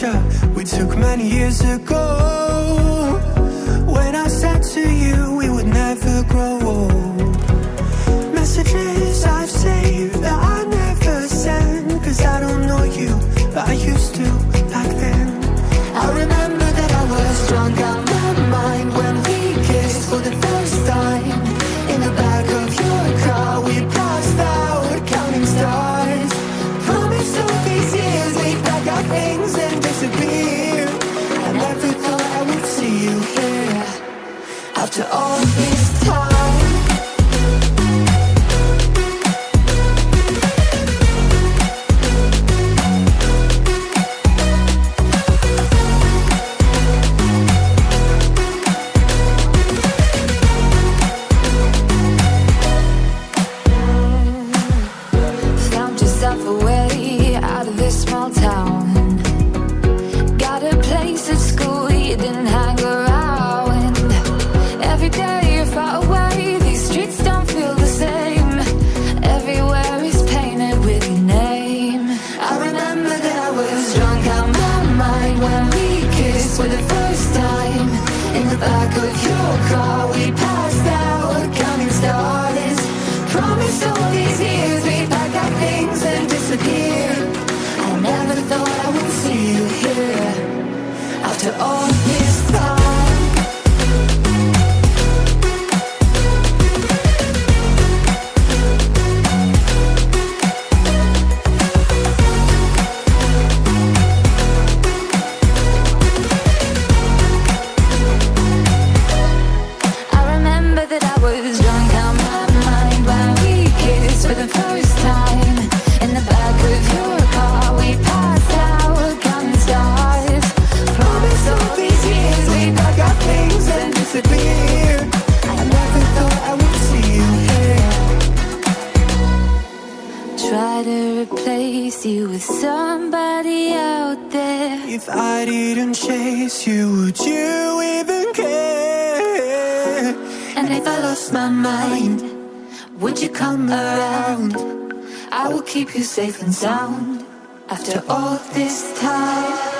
picture we took many years ago, when I said to you we would never grow old. Messages I've saved that I never send, 'cause I don't know you, but I used to back then. I remember that I was drunk out my mind when we kissed for the first time. In the back of your car we passed out counting stars. Promised all these years we'd pack our things and disappear. I never thought I would see you here after all this time. For the first time, in the back of your car we passed out counting stars. Promised all these years we'd pack our things and disappear. I never thought I would see you here after all this time. Try to replace you with somebody out there. If I didn't chase you, would you even care? And if I lost my mind, would you come around? I will keep you safe and sound after all this time.